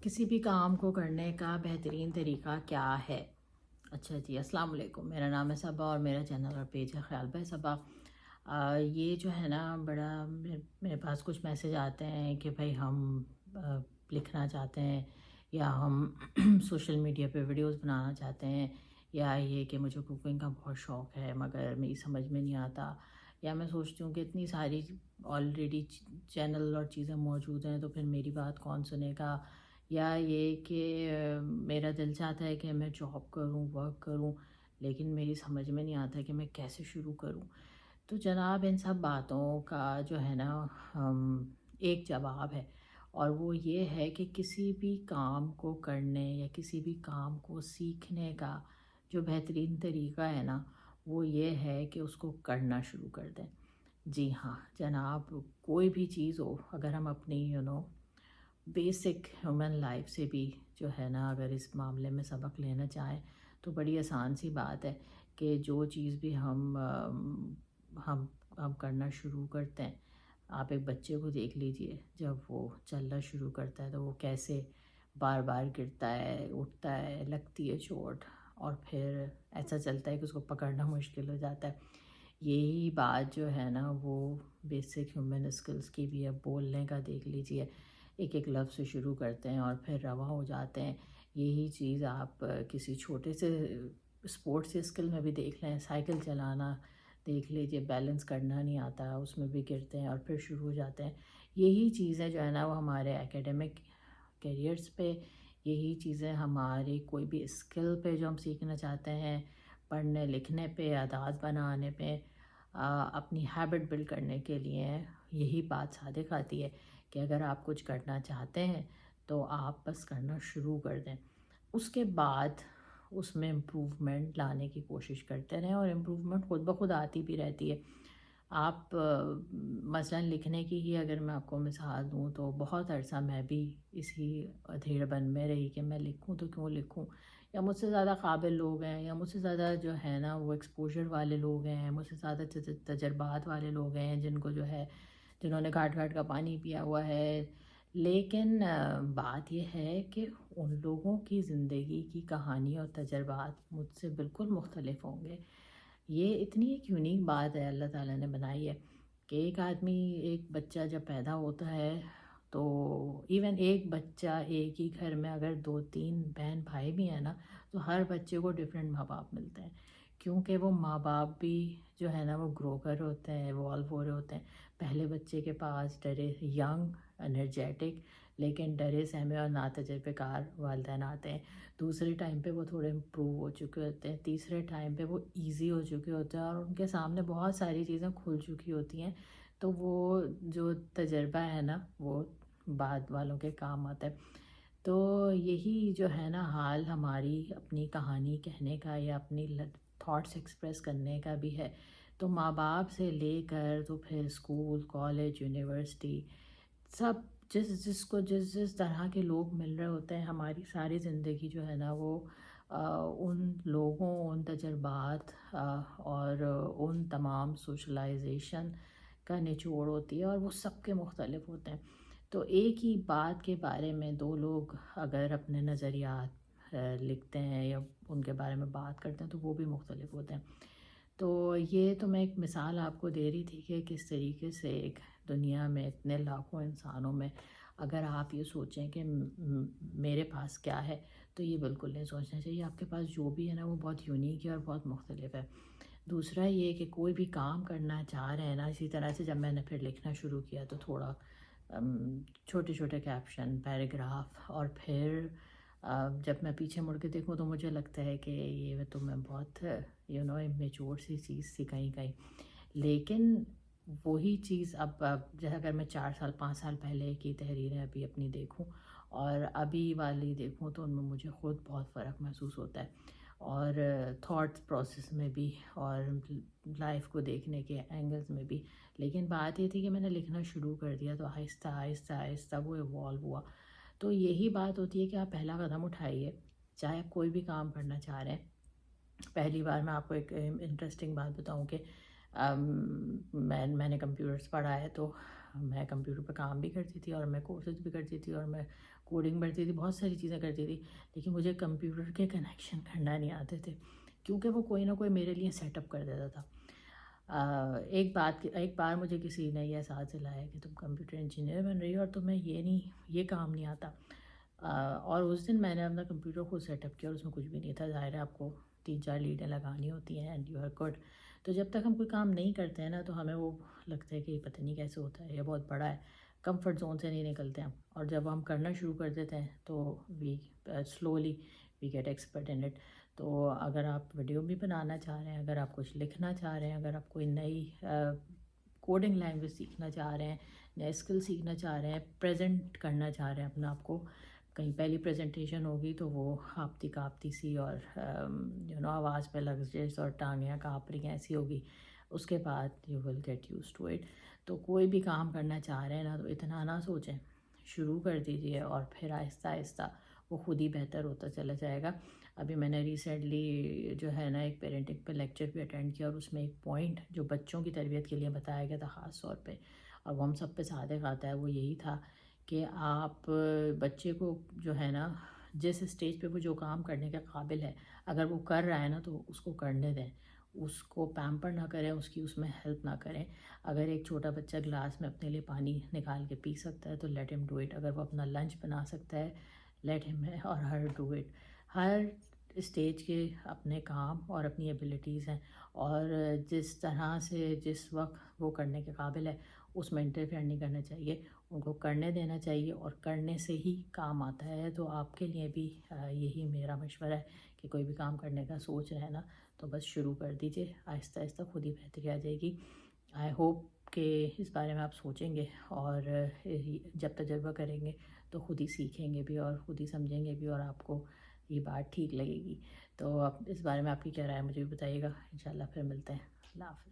کسی بھی کام کو کرنے کا بہترین طریقہ کیا ہے؟ اچھا جی، السلام علیکم، میرا نام ہے صبا اور میرا چینل اور پیج ہے خیال بہ صبا۔ یہ جو ہے نا بڑا میرے پاس کچھ میسیج آتے ہیں کہ بھائی ہم لکھنا چاہتے ہیں یا ہم سوشل میڈیا پہ ویڈیوز بنانا چاہتے ہیں، یا یہ کہ مجھے کوکنگ کا بہت شوق ہے مگر میری سمجھ میں نہیں آتا، یا میں سوچتی ہوں کہ اتنی ساری آلریڈی چینل اور چیزیں موجود ہیں تو پھر میری بات کون سنے گا، یا یہ کہ میرا دل چاہتا ہے کہ میں جاب کروں، ورک کروں، لیکن میری سمجھ میں نہیں آتا کہ میں کیسے شروع کروں۔ تو جناب ان سب باتوں کا جو ہے نا ایک جواب ہے، اور وہ یہ ہے کہ کسی بھی کام کو کرنے یا کسی بھی کام کو سیکھنے کا جو بہترین طریقہ ہے نا وہ یہ ہے کہ اس کو کرنا شروع کر دیں۔ جی ہاں جناب، کوئی بھی چیز ہو، اگر ہم اپنی بیسک ہیومن لائف سے بھی جو ہے نا اگر اس معاملے میں سبق لینا چاہیں تو بڑی آسان سی بات ہے کہ جو چیز بھی ہم کرنا شروع کرتے ہیں، آپ ایک بچے کو دیکھ لیجئے، جب وہ چلنا شروع کرتا ہے تو وہ کیسے بار بار گرتا ہے، اٹھتا ہے، لگتی ہے چوٹ، اور پھر ایسا چلتا ہے کہ اس کو پکڑنا مشکل ہو جاتا ہے۔ یہی بات جو ہے نا وہ بیسک ہیومن اسکلس کی بھی ہے، بولنے کا دیکھ لیجئے، ایک ایک لفظ سے شروع کرتے ہیں اور پھر رواں ہو جاتے ہیں۔ یہی چیز آپ کسی چھوٹے سے اسپورٹس اسکل میں بھی دیکھ لیں، سائیکل چلانا دیکھ لیجیے، بیلنس کرنا نہیں آتا اس میں بھی گرتے ہیں اور پھر شروع ہو جاتے ہیں۔ یہی چیزیں جو ہے نا وہ ہمارے اکیڈمک کیریئرز پہ، یہی چیزیں ہماری کوئی بھی اسکل پہ جو ہم سیکھنا چاہتے ہیں، پڑھنے لکھنے پہ، عادات بنانے پہ، اپنی ہیبٹ بلڈ کرنے کے لیے یہی بات صادق آتی ہے کہ اگر آپ کچھ کرنا چاہتے ہیں تو آپ بس کرنا شروع کر دیں، اس کے بعد اس میں امپروومنٹ لانے کی کوشش کرتے رہیں، اور امپروومنٹ خود بخود آتی بھی رہتی ہے۔ آپ مثلا لکھنے کی ہی اگر میں آپ کو مثال دوں تو بہت عرصہ میں بھی اسی ادھیڑ بن میں رہی کہ میں لکھوں تو کیوں لکھوں، یا مجھ سے زیادہ قابل لوگ ہیں، یا مجھ سے زیادہ جو ہے نا وہ ایکسپوجر والے لوگ ہیں، مجھ سے زیادہ تجربات والے لوگ ہیں، جن کو جو ہے جنہوں نے گھاٹ گھاٹ کا پانی پیا ہوا ہے۔ لیکن بات یہ ہے کہ ان لوگوں کی زندگی کی کہانی اور تجربات مجھ سے بالکل مختلف ہوں گے۔ یہ اتنی ایک یونیک بات ہے اللہ تعالیٰ نے بنائی ہے کہ ایک آدمی، ایک بچہ جب پیدا ہوتا ہے تو ایون ایک بچہ ایک ہی گھر میں اگر 2 3 بہن بھائی بھی ہیں نا تو ہر بچے کو ڈفرینٹ ماں باپ ملتے ہیں، کیونکہ وہ ماں باپ بھی جو ہے نا وہ گرو کر رہے ہوتے ہیں، ایوالو ہو رہے ہوتے ہیں۔ پہلے بچے کے پاس ڈرے ینگ انرجیٹک لیکن ڈرے سہمے اور ناتجربے کار والدین آتے ہیں، دوسرے ٹائم پہ وہ تھوڑے امپروو ہو چکے ہوتے ہیں، تیسرے ٹائم پہ وہ ایزی ہو چکے ہوتے ہیں اور ان کے سامنے بہت ساری چیزیں کھل چکی ہوتی ہیں، تو وہ جو تجربہ ہے نا وہ بعد والوں کے کام آتا ہے۔ تو یہی جو ہے نا حال ہماری اپنی کہانی کہنے کا یا اپنی تھاٹس ایکسپریس کرنے کا بھی ہے۔ تو ماں باپ سے لے کر تو پھر اسکول، کالج، یونیورسٹی، سب جس کو جس طرح کے لوگ مل رہے ہوتے ہیں، ہماری ساری زندگی جو ہے نا وہ ان لوگوں، ان تجربات اور ان تمام سوشلائزیشن کا نچوڑ ہوتی ہے، اور وہ سب کے مختلف ہوتے ہیں۔ تو ایک ہی بات کے بارے میں دو لوگ اگر اپنے نظریات لکھتے ہیں یا ان کے بارے میں بات کرتے ہیں تو وہ بھی مختلف ہوتے ہیں۔ تو یہ تو میں ایک مثال آپ کو دے رہی تھی کہ کس طریقے سے ایک دنیا میں اتنے لاکھوں انسانوں میں اگر آپ یہ سوچیں کہ میرے پاس کیا ہے، تو یہ بالکل نہیں سوچنا چاہیے۔ آپ کے پاس جو بھی ہے نا وہ بہت یونیک ہے اور بہت مختلف ہے۔ دوسرا یہ کہ کوئی بھی کام کرنا چاہ رہے ہیں نا، اسی طرح سے جب میں نے پھر لکھنا شروع کیا تو تھوڑا چھوٹے چھوٹے کیپشن، پیراگراف، اور پھر جب میں پیچھے مڑ کے دیکھوں تو مجھے لگتا ہے کہ یہ تو میں بہت امیچور سی چیز تھی کہیں کہیں، لیکن وہی چیز اب جیسے اگر میں 4 سال 5 سال پہلے کی تحریریں ابھی اپنی دیکھوں اور ابھی والی دیکھوں تو ان میں مجھے خود بہت فرق محسوس ہوتا ہے، اور تھاٹس پروسیس میں بھی اور لائف کو دیکھنے کے اینگلز میں بھی۔ لیکن بات یہ تھی کہ میں نے لکھنا شروع کر دیا تو آہستہ آہستہ آہستہ وہ ایوالو ہوا۔ تو یہی بات ہوتی ہے کہ آپ پہلا قدم اٹھائیے، چاہے آپ کوئی بھی کام کرنا چاہ رہے ہیں۔ پہلی بار میں آپ کو ایک انٹرسٹنگ بات بتاؤں کہ میں نے کمپیوٹرز پڑھا ہے، تو میں کمپیوٹر پہ کام بھی کرتی تھی اور میں کورسز بھی کرتی تھی اور میں کوڈنگ پڑھتی تھی، بہت ساری چیزیں کرتی تھی، لیکن مجھے کمپیوٹر کے کنیکشن کرنا نہیں آتے تھے کیونکہ وہ کوئی نہ کوئی میرے لیے سیٹ اپ کر دیتا تھا۔ ایک بار مجھے کسی نے یہ احساس دلایا کہ تم کمپیوٹر انجینئر بن رہی ہو اور تمہیں یہ کام نہیں آتا، اور اس دن میں نے اپنا کمپیوٹر خود سیٹ اپ کیا اور اس میں کچھ بھی نہیں تھا۔ ظاہر ہے آپ کو 3-4 لیڈیں لگانی ہوتی ہیں اینڈ یو آر گڈ۔ تو جب تک ہم کوئی کام نہیں کرتے ہیں نا تو ہمیں وہ لگتا ہے کہ پتہ نہیں کیسے ہوتا ہے، یہ بہت بڑا ہے، کمفرٹ زون سے نہیں نکلتے ہم، اور جب ہم کرنا شروع کر دیتے ہیں تو we slowly we get expert in it. تو اگر آپ ویڈیو بھی بنانا چاہ رہے ہیں، اگر آپ کچھ لکھنا چاہ رہے ہیں، اگر آپ کوئی نئی کوڈنگ لینگویج سیکھنا چاہ رہے ہیں، نئے اسکل سیکھنا چاہ رہے ہیں، پریزنٹ کرنا چاہ رہے ہیں اپنا آپ کو، کہیں پہلی پریزنٹیشن ہوگی تو وہ ہاپتی کاپتی سی اور آواز پہ لفظ اور ٹانگیاں کانپ رہی ہیں ایسی ہوگی، اس کے بعد you will get used to it. تو کوئی بھی کام کرنا چاہ رہے ہیں نا تو اتنا نہ سوچیں، شروع کر دیجئے اور پھر آہستہ آہستہ وہ خود ہی بہتر ہوتا چلا جائے گا۔ ابھی میں نے ریسنٹلی جو ہے نا ایک پیرنٹنگ پہ لیکچر بھی اٹینڈ کیا اور اس میں ایک پوائنٹ جو بچوں کی تربیت کے لیے بتایا گیا تھا خاص طور پہ، اور وہ ہم سب پہ صادق آتا ہے، وہ یہی تھا کہ آپ بچے کو جو ہے نا جس اسٹیج پہ وہ جو کام کرنے کے قابل ہے اگر وہ کر رہا ہے نا تو اس کو کرنے دیں، اس کو پیمپر نہ کریں، اس میں ہیلپ نہ کریں۔ اگر ایک چھوٹا بچہ گلاس میں اپنے لیے پانی نکال کے پی سکتا ہے تو لیٹ ہم ڈو اٹ۔ اگر وہ اپنا لنچ بنا سکتا ہے لیٹ ہم اور ہر ڈو اٹ۔ ہر اسٹیج کے اپنے کام اور اپنی ایبلٹیز ہیں، اور جس طرح سے جس وقت وہ کرنے کے قابل ہے اس میں انٹرفیئر نہیں کرنا چاہیے، ان کو کرنے دینا چاہیے، اور کرنے سے ہی کام آتا ہے۔ تو آپ کے لیے بھی یہی میرا مشورہ ہے کہ کوئی بھی کام کرنے کا سوچ رہے ہیں نا تو بس شروع کر دیجئے، آہستہ آہستہ خود ہی بہتری آ جائے گی۔ آئی ہوپ کہ اس بارے میں آپ سوچیں گے اور جب تجربہ کریں گے تو خود ہی سیکھیں گے بھی اور خود ہی سمجھیں گے بھی، اور آپ کو یہ بات ٹھیک لگے گی۔ تو اب اس بارے میں آپ کی کیا رائے ہے مجھے بھی بتائیے گا، انشاءاللہ پھر ملتے ہیں۔ اللہ حافظ۔